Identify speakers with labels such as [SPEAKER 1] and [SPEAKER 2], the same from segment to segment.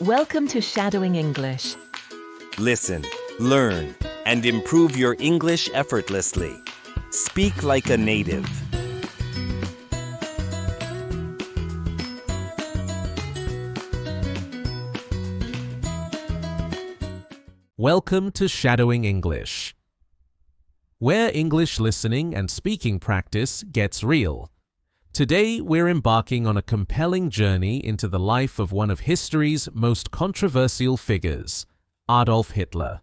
[SPEAKER 1] Welcome to Shadowing English.
[SPEAKER 2] Listen, learn, and improve your English effortlessly. Speak like a native.
[SPEAKER 3] Welcome to Shadowing English, where English listening and speaking practice gets real. Today, we're embarking on a compelling journey into the life of one of history's most controversial figures, Adolf Hitler.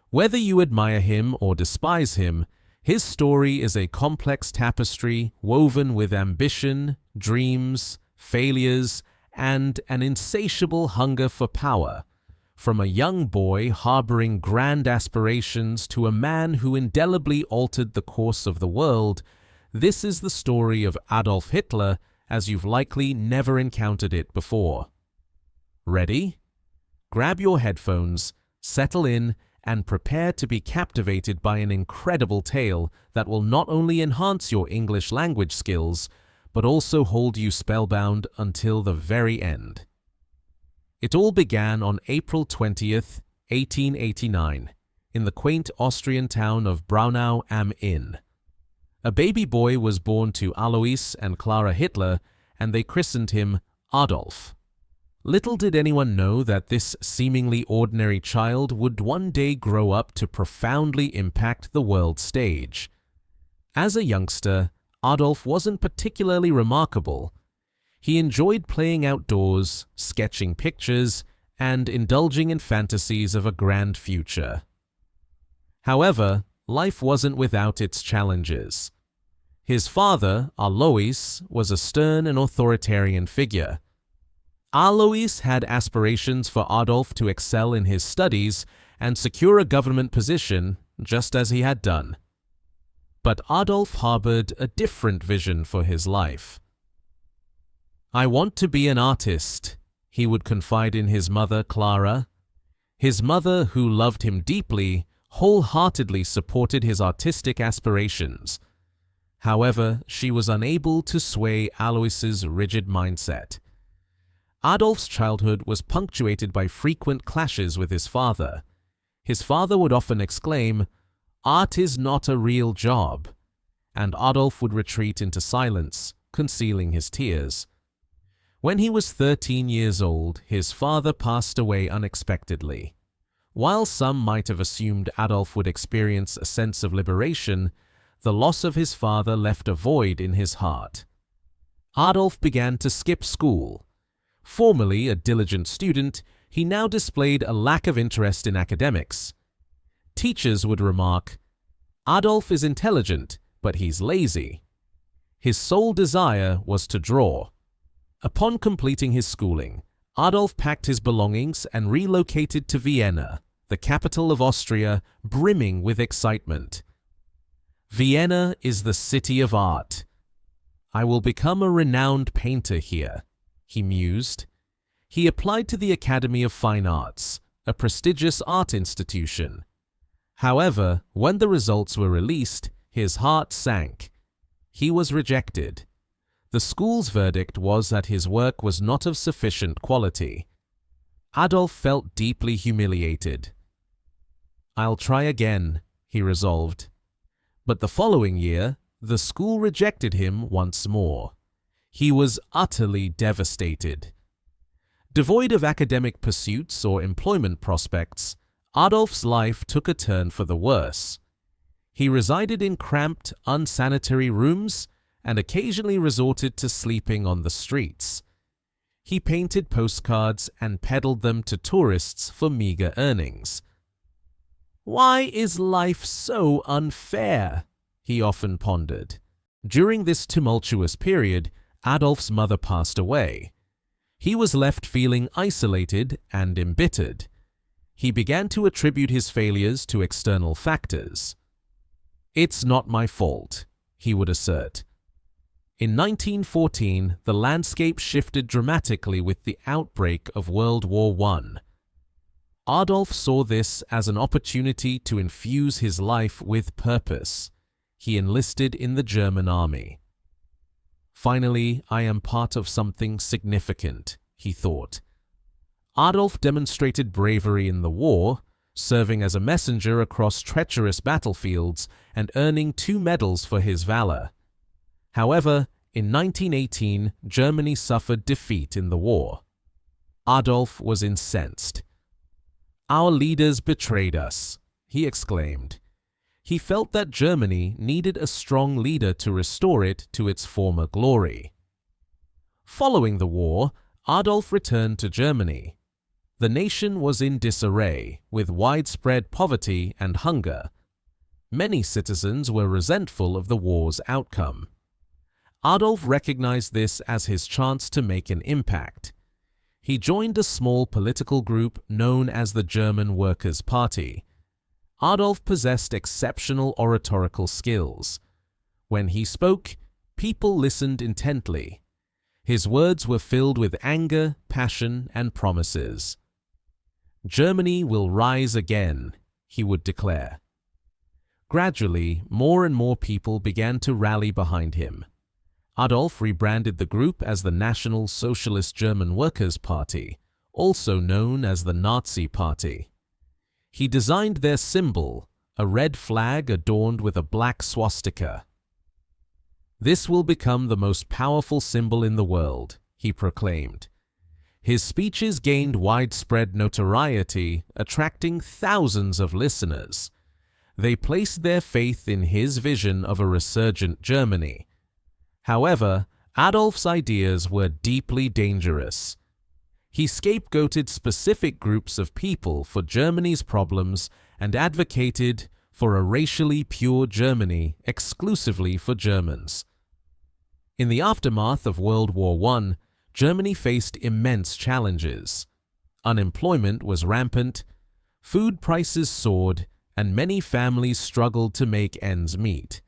[SPEAKER 3] Whether you admire him or despise him, his story is a complex tapestry woven with ambition, dreams, failures, and an insatiable hunger for power. From a young boy harboring grand aspirations to a man who indelibly altered the course of the world, this is the story of Adolf Hitler as you've likely never encountered it before. Ready? Grab your headphones, settle in, and prepare to be captivated by an incredible tale that will not only enhance your English language skills, but also hold you spellbound until the very end. It all began on April 20th, 1889, in the quaint Austrian town of Braunau am Inn. A baby boy was born to Alois and Clara Hitler, and they christened him Adolf. Little did anyone know that this seemingly ordinary child would one day grow up to profoundly impact the world stage. As a youngster, Adolf wasn't particularly remarkable. He enjoyed playing outdoors, sketching pictures, and indulging in fantasies of a grand future. However, life wasn't without its challenges. His father, Alois, was a stern and authoritarian figure. Alois had aspirations for Adolf to excel in his studies and secure a government position, just as he had done. But Adolf harbored a different vision for his life. "I want to be an artist," he would confide in his mother, Clara. His mother, who loved him deeply, wholeheartedly supported his artistic aspirations. However, she was unable to sway Alois's rigid mindset. Adolf's childhood was punctuated by frequent clashes with his father. His father would often exclaim, "Art is not a real job," and Adolf would retreat into silence, concealing his tears. When he was 13 years old, his father passed away unexpectedly. While some might have assumed Adolf would experience a sense of liberation, the loss of his father left a void in his heart. Adolf began to skip school. Formerly a diligent student, he now displayed a lack of interest in academics. Teachers would remark, "Adolf is intelligent, but he's lazy." His sole desire was to draw. Upon completing his schooling, Adolf packed his belongings and relocated to Vienna, the capital of Austria, brimming with excitement. "Vienna is the city of art. I will become a renowned painter here," he mused. He applied to the Academy of Fine Arts, a prestigious art institution. However, when the results were released, his heart sank. He was rejected. The school's verdict was that his work was not of sufficient quality. Adolf felt deeply humiliated. "I'll try again," he resolved. But the following year, the school rejected him once more. He was utterly devastated. Devoid of academic pursuits or employment prospects, Adolf's life took a turn for the worse. He resided in cramped, unsanitary rooms and occasionally resorted to sleeping on the streets. He painted postcards and peddled them to tourists for meager earnings. "Why is life so unfair?" he often pondered. During this tumultuous period, Adolf's mother passed away. He was left feeling isolated and embittered. He began to attribute his failures to external factors. "It's not my fault," he would assert. In 1914, the landscape shifted dramatically with the outbreak of World War I. Adolf saw this as an opportunity to infuse his life with purpose. He enlisted in the German army. "Finally, I am part of something significant," he thought. Adolf demonstrated bravery in the war, serving as a messenger across treacherous battlefields and earning 2 medals for his valor. However, in 1918, Germany suffered defeat in the war. Adolf was incensed. "Our leaders betrayed us," he exclaimed. He felt that Germany needed a strong leader to restore it to its former glory. Following the war, Adolf returned to Germany. The nation was in disarray, with widespread poverty and hunger. Many citizens were resentful of the war's outcome. Adolf recognized this as his chance to make an impact. He joined a small political group known as the German Workers' Party. Adolf possessed exceptional oratorical skills. When he spoke, people listened intently. His words were filled with anger, passion, and promises. "Germany will rise again," he would declare. Gradually, more and more people began to rally behind him. Adolf rebranded the group as the National Socialist German Workers' Party, also known as the Nazi Party. He designed their symbol, a red flag adorned with a black swastika. "This will become the most powerful symbol in the world," he proclaimed. His speeches gained widespread notoriety, attracting thousands of listeners. They placed their faith in his vision of a resurgent Germany. However, Adolf's ideas were deeply dangerous. He scapegoated specific groups of people for Germany's problems and advocated for a racially pure Germany exclusively for Germans. In the aftermath of World War I, Germany faced immense challenges. Unemployment was rampant, food prices soared, and many families struggled to make ends meet.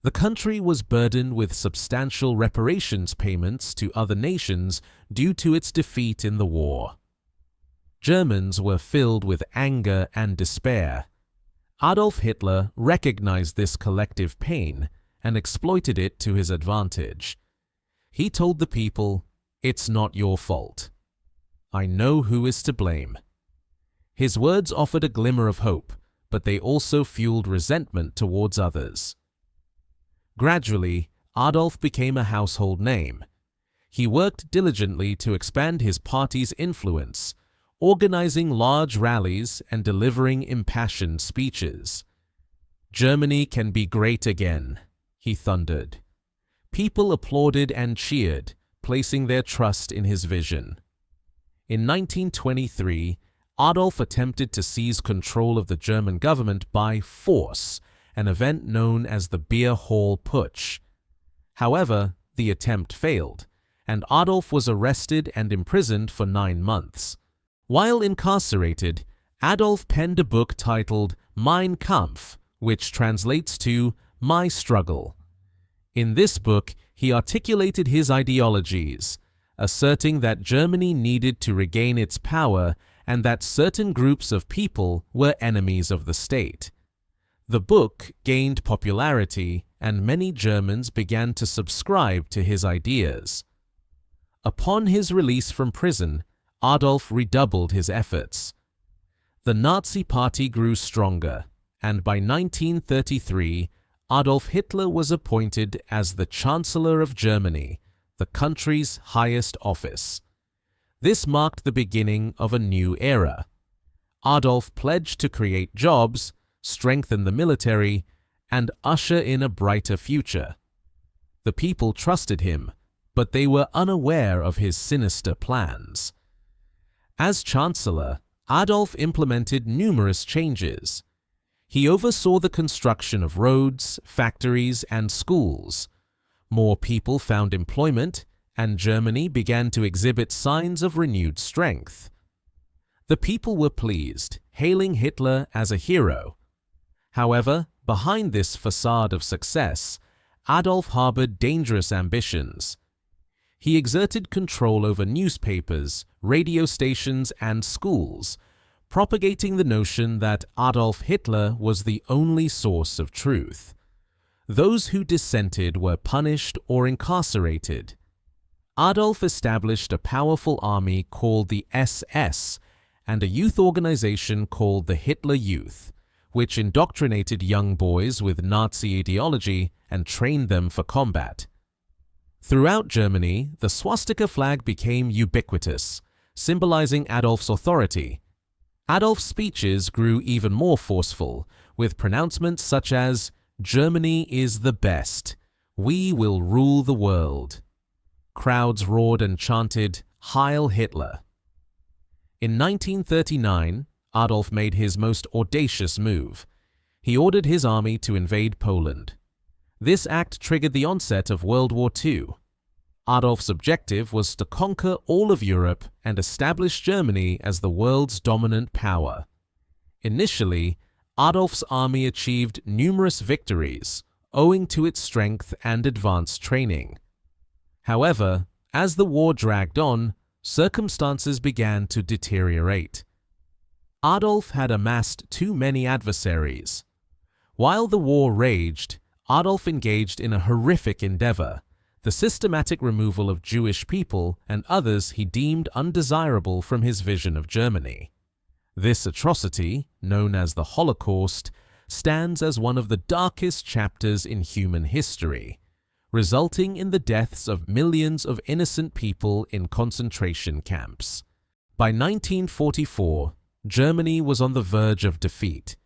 [SPEAKER 3] The country was burdened with substantial reparations payments to other nations due to its defeat in the war. Germans were filled with anger and despair. Adolf Hitler recognized this collective pain and exploited it to his advantage. He told the people, "It's not your fault. I know who is to blame." His words offered a glimmer of hope, but they also fueled resentment towards others. Gradually, Adolf became a household name. He worked diligently to expand his party's influence, organizing large rallies and delivering impassioned speeches. "Germany can be great again," he thundered. People applauded and cheered, placing their trust in his vision. In 1923, Adolf attempted to seize control of the German government by force, an event known as the Beer Hall Putsch. However, the attempt failed, and Adolf was arrested and imprisoned for 9 months. While incarcerated, Adolf penned a book titled Mein Kampf, which translates to My Struggle. In this book, he articulated his ideologies, asserting that Germany needed to regain its power and that certain groups of people were enemies of the state. The book gained popularity, and many Germans began to subscribe to his ideas. Upon his release from prison, Adolf redoubled his efforts. The Nazi Party grew stronger, and by 1933, Adolf Hitler was appointed as the Chancellor of Germany, the country's highest office. This marked the beginning of a new era. Adolf pledged to create jobs, strengthen the military, and usher in a brighter future. The people trusted him, but they were unaware of his sinister plans. As Chancellor, Adolf implemented numerous changes. He oversaw the construction of roads, factories, and schools. More people found employment, and Germany began to exhibit signs of renewed strength. The people were pleased, hailing Hitler as a hero. However, behind this facade of success, Adolf harbored dangerous ambitions. He exerted control over newspapers, radio stations, and schools, propagating the notion that Adolf Hitler was the only source of truth. Those who dissented were punished or incarcerated. Adolf established a powerful army called the SS and a youth organization called the Hitler Youth, which indoctrinated young boys with Nazi ideology and trained them for combat. Throughout Germany, the swastika flag became ubiquitous, symbolizing Adolf's authority. Adolf's speeches grew even more forceful, with pronouncements such as, "Germany is the best. We will rule the world." Crowds roared and chanted, "Heil Hitler." In 1939, Adolf made his most audacious move. He ordered his army to invade Poland. This act triggered the onset of World War II. Adolf's objective was to conquer all of Europe and establish Germany as the world's dominant power. Initially, Adolf's army achieved numerous victories, owing to its strength and advanced training. However, as the war dragged on, circumstances began to deteriorate. Adolf had amassed too many adversaries. While the war raged, Adolf engaged in a horrific endeavor, the systematic removal of Jewish people and others he deemed undesirable from his vision of Germany. This atrocity, known as the Holocaust, stands as one of the darkest chapters in human history, resulting in the deaths of millions of innocent people in concentration camps. By 1944, Germany was on the verge of defeat.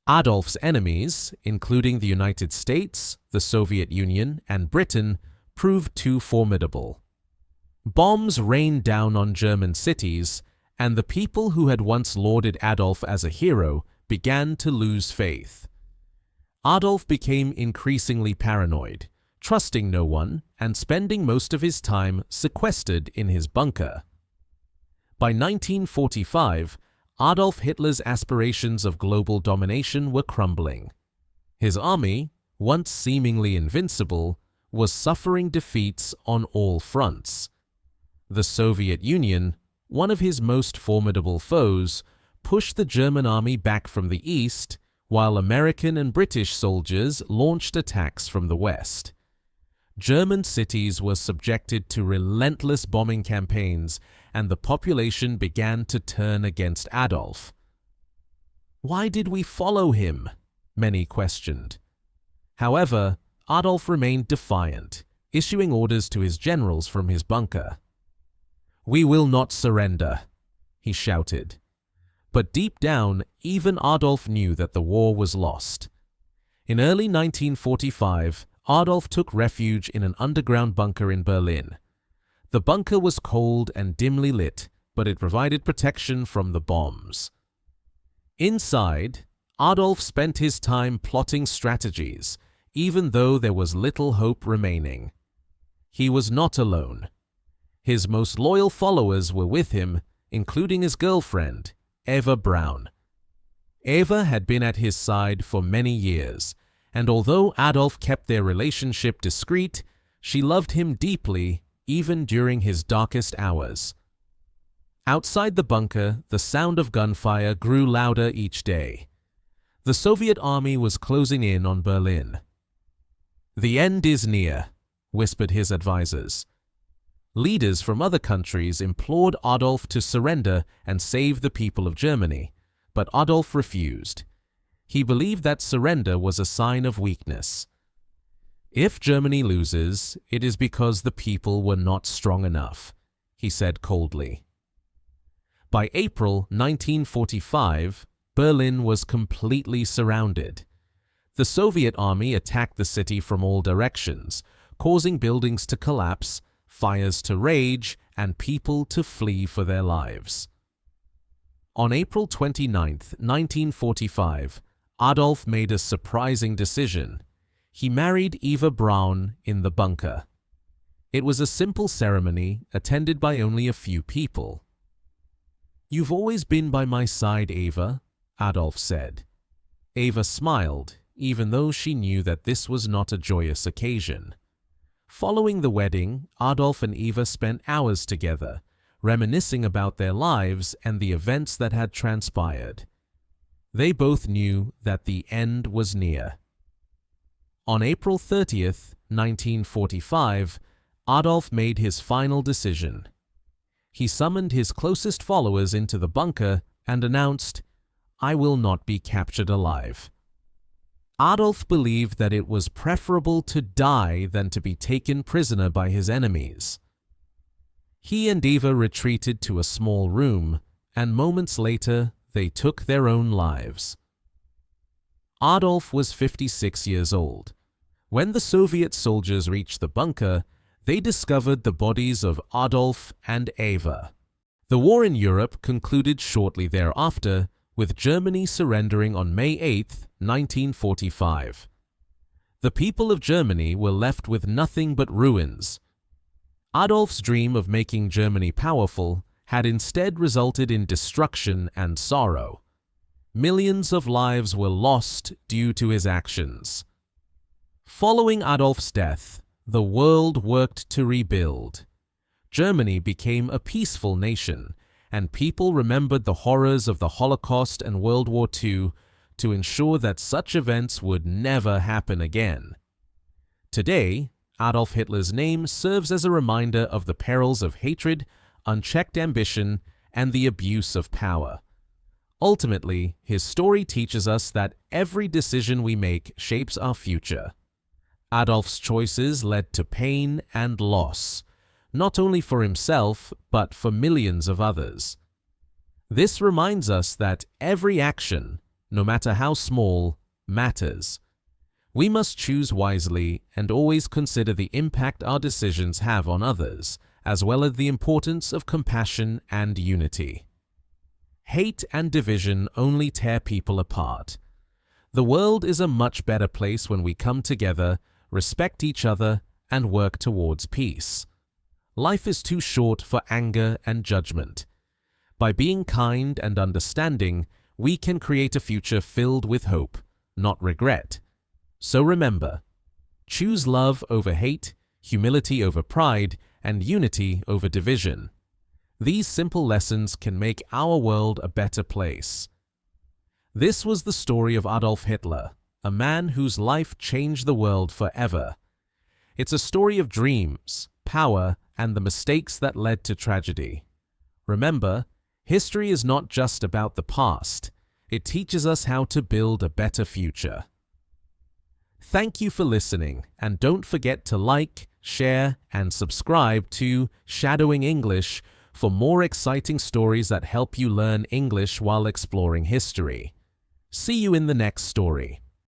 [SPEAKER 3] Adolf's enemies, including the United States, the Soviet Union, and Britain, proved too formidable. Bombs rained down on German cities, and the people who had once lauded Adolf as a hero began to lose faith. Adolf became increasingly paranoid, trusting no one and spending most of his time sequestered in his bunker. By 1945, Adolf Hitler's aspirations of global domination were crumbling. His army, once seemingly invincible, was suffering defeats on all fronts. The Soviet Union, one of his most formidable foes, pushed the German army back from the east, while American and British soldiers launched attacks from the west. German cities were subjected to relentless bombing campaigns, and the population began to turn against Adolf. Why did we follow him? Many questioned. However, Adolf remained defiant, issuing orders to his generals from his bunker. "We will not surrender," he shouted. But deep down, even Adolf knew that the war was lost. In early 1945, Adolf took refuge in an underground bunker in Berlin. The bunker was cold and dimly lit, but it provided protection from the bombs. Inside, Adolf spent his time plotting strategies, even though there was little hope remaining. He was not alone. His most loyal followers were with him, including his girlfriend, Eva Braun. Eva had been at his side for many years, and although Adolf kept their relationship discreet, she loved him deeply even during his darkest hours. Outside the bunker, the sound of gunfire grew louder each day. The Soviet army was closing in on Berlin. "The end is near," whispered his advisors. Leaders from other countries implored Adolf to surrender and save the people of Germany, but Adolf refused. He believed that surrender was a sign of weakness. "If Germany loses, it is because the people were not strong enough," he said coldly. By April 1945, Berlin was completely surrounded. The Soviet army attacked the city from all directions, causing buildings to collapse, fires to rage, and people to flee for their lives. On April 29, 1945, Adolf made a surprising decision. He married Eva Braun in the bunker. It was a simple ceremony attended by only a few people. "You've always been by my side, Eva," Adolf said. Eva smiled, even though she knew that this was not a joyous occasion. Following the wedding, Adolf and Eva spent hours together, reminiscing about their lives and the events that had transpired. They both knew that the end was near. On April 30, 1945, Adolf made his final decision. He summoned his closest followers into the bunker and announced, "I will not be captured alive." Adolf believed that it was preferable to die than to be taken prisoner by his enemies. He and Eva retreated to a small room, and moments later they took their own lives. Adolf was 56 years old. When the Soviet soldiers reached the bunker, they discovered the bodies of Adolf and Eva. The war in Europe concluded shortly thereafter, with Germany surrendering on May 8, 1945. The people of Germany were left with nothing but ruins. Adolf's dream of making Germany powerful had instead resulted in destruction and sorrow. Millions of lives were lost due to his actions. Following Adolf's death, the world worked to rebuild. Germany became a peaceful nation, and people remembered the horrors of the Holocaust and World War II to ensure that such events would never happen again. Today, Adolf Hitler's name serves as a reminder of the perils of hatred, unchecked ambition, and the abuse of power. Ultimately, his story teaches us that every decision we make shapes our future. Adolf's choices led to pain and loss, not only for himself, but for millions of others. This reminds us that every action, no matter how small, matters. We must choose wisely and always consider the impact our decisions have on others, as well as the importance of compassion and unity. Hate and division only tear people apart. The world is a much better place when we come together, respect each other, and work towards peace. Life is too short for anger and judgment. By being kind and understanding, we can create a future filled with hope, not regret. So remember, choose love over hate, humility over pride, and unity over division. These simple lessons can make our world a better place. This was the story of Adolf Hitler, a man whose life changed the world forever. It's a story of dreams, power, and the mistakes that led to tragedy. Remember, history is not just about the past. It teaches us how to build a better future. Thank you for listening, and don't forget to like, share, and subscribe to Shadowing English for more exciting stories that help you learn English while exploring history. See you in the next story.